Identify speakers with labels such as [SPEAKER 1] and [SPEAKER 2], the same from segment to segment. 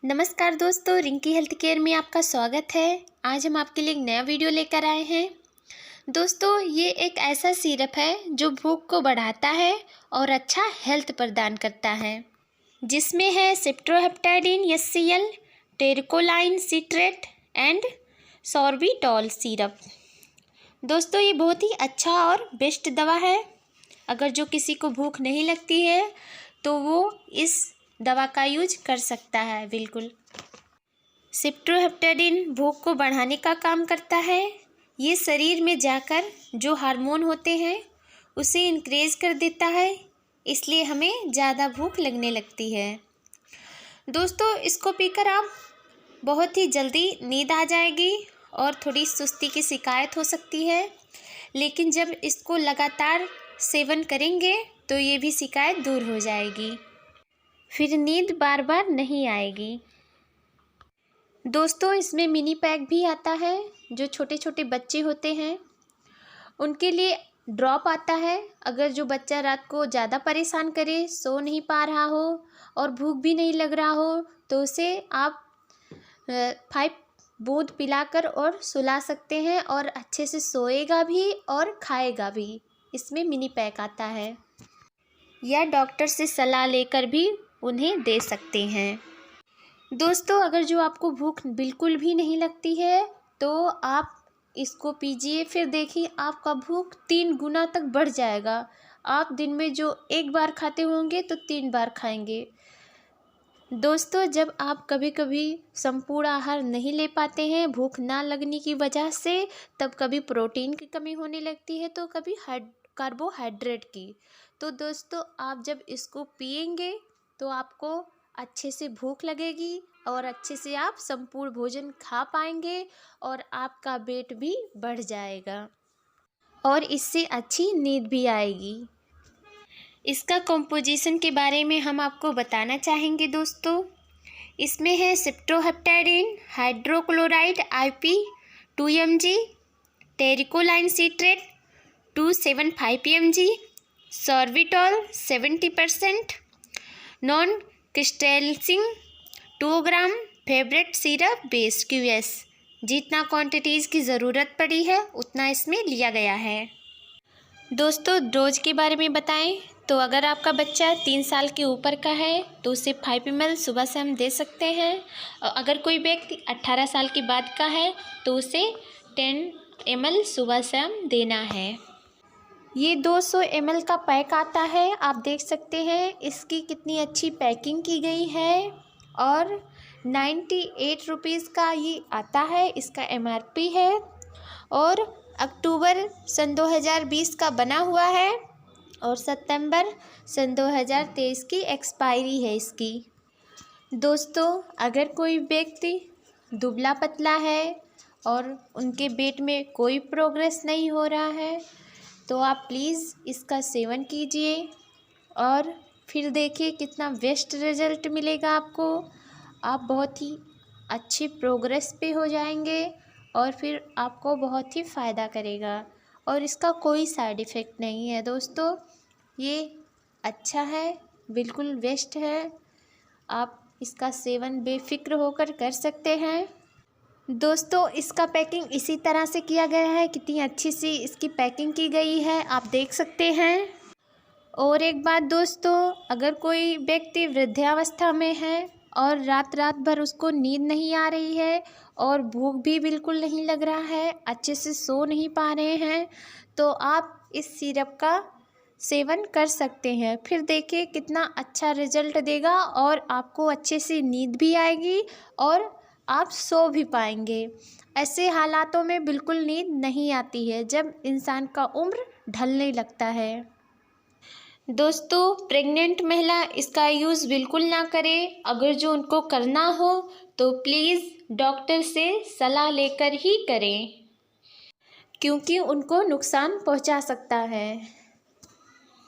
[SPEAKER 1] नमस्कार दोस्तों, Rinki health care में आपका स्वागत है। आज हम आपके लिए एक नया वीडियो लेकर आए हैं। दोस्तों, ये एक ऐसा सिरप है जो भूख को बढ़ाता है और अच्छा हेल्थ प्रदान करता है, जिसमें है cyproheptadine HCl, tricholine citrate and sorbitol syrup. दोस्तों, ये बहुत ही अच्छा और बेस्ट दवा है। अगर जो किसी को भूख नहीं लगती है तो वो इस दवा का यूज कर सकता है। बिल्कुल, सिप्रोहेप्टेडिन भूख को बढ़ाने का काम करता है। ये शरीर में जाकर जो हार्मोन होते हैं उसे इंक्रीज कर देता है, इसलिए हमें ज़्यादा भूख लगने लगती है। दोस्तों, इसको पीकर आप बहुत ही जल्दी नींद आ जाएगी और थोड़ी सुस्ती की शिकायत हो सकती है, लेकिन जब इसको लगातार सेवन करेंगे तो ये भी शिकायत दूर हो जाएगी, फिर नींद बार बार नहीं आएगी। दोस्तों, इसमें मिनी पैक भी आता है। जो छोटे छोटे बच्चे होते हैं उनके लिए ड्रॉप आता है। अगर जो बच्चा रात को ज़्यादा परेशान करे, सो नहीं पा रहा हो और भूख भी नहीं लग रहा हो, तो उसे आप 5 बूंद पिलाकर और सुला सकते हैं और अच्छे से सोएगा भी और खाएगा भी। इसमें मिनी पैक आता है, या डॉक्टर से सलाह लेकर भी उन्हें दे सकते हैं। दोस्तों, अगर जो आपको भूख बिल्कुल भी नहीं लगती है तो आप इसको पीजिए, फिर देखिए आपका भूख 3 गुना तक बढ़ जाएगा। आप दिन में जो 1 बार खाते होंगे तो 3 बार खाएंगे। दोस्तों, जब आप कभी कभी संपूर्ण आहार नहीं ले पाते हैं भूख ना लगने की वजह से, तब कभी प्रोटीन की कमी होने लगती है तो कभी कार्बोहाइड्रेट की। तो दोस्तों, आप जब इसको पिएंगे तो आपको अच्छे से भूख लगेगी और अच्छे से आप संपूर्ण भोजन खा पाएंगे और आपका वेट भी बढ़ जाएगा और इससे अच्छी नींद भी आएगी। इसका कंपोजिशन के बारे में हम आपको बताना चाहेंगे। दोस्तों, इसमें है cyproheptadine hydrochloride IP 2 mg, tricholine citrate 275 mg, सॉर्बिटॉल 70%, non crystallising 2 gram, favourite syrup base QS। जितना क्वांटिटीज़ की ज़रूरत पड़ी है उतना इसमें लिया गया है। दोस्तों, डोज के बारे में बताएं तो अगर आपका बच्चा 3 साल के ऊपर का है तो उसे 5 ml सुबह से हम दे सकते हैं, और अगर कोई व्यक्ति 18 साल के बाद का है तो उसे 10 ml सुबह से हम देना है। ये 200 ml का पैक आता है। आप देख सकते हैं इसकी कितनी अच्छी पैकिंग की गई है, और 98 रुपीज़ का ये आता है। इसका MRP है और अक्टूबर सन 2020 का बना हुआ है और सितंबर सन 2023 की एक्सपायरी है इसकी। दोस्तों, अगर कोई व्यक्ति दुबला पतला है और उनके पेट में कोई प्रोग्रेस नहीं हो रहा है तो आप प्लीज़ इसका सेवन कीजिए और फिर देखिए कितना बेस्ट रिज़ल्ट मिलेगा आपको। आप बहुत ही अच्छी प्रोग्रेस पे हो जाएंगे और फिर आपको बहुत ही फ़ायदा करेगा, और इसका कोई साइड इफ़ेक्ट नहीं है। दोस्तों, ये अच्छा है, बिल्कुल बेस्ट है। आप इसका सेवन बेफिक्र होकर कर सकते हैं। दोस्तों, इसका पैकिंग इसी तरह से किया गया है। कितनी अच्छी सी इसकी पैकिंग की गई है, आप देख सकते हैं। और एक बात दोस्तों, अगर कोई व्यक्ति वृद्धावस्था में है और रात भर उसको नींद नहीं आ रही है और भूख भी बिल्कुल नहीं लग रहा है, अच्छे से सो नहीं पा रहे हैं, तो आप इस सिरप का सेवन कर सकते हैं। फिर देखिए कितना अच्छा रिजल्ट देगा और आपको अच्छे से नींद भी आएगी और आप सो भी पाएंगे। ऐसे हालातों में बिल्कुल नींद नहीं आती है जब इंसान का उम्र ढलने लगता है। दोस्तों, प्रेग्नेंट महिला इसका यूज़ बिल्कुल ना करें। अगर जो उनको करना हो तो प्लीज़ डॉक्टर से सलाह लेकर ही करें, क्योंकि उनको नुकसान पहुंचा सकता है।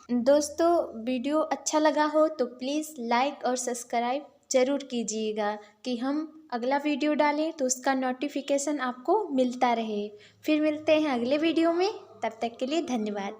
[SPEAKER 1] दोस्तों, वीडियो अच्छा लगा हो तो प्लीज़ लाइक और सब्सक्राइब ज़रूर कीजिएगा कि हम अगला वीडियो डालें तो उसका नोटिफिकेशन आपको मिलता रहे। फिर मिलते हैं अगले वीडियो में, तब तक के लिए धन्यवाद।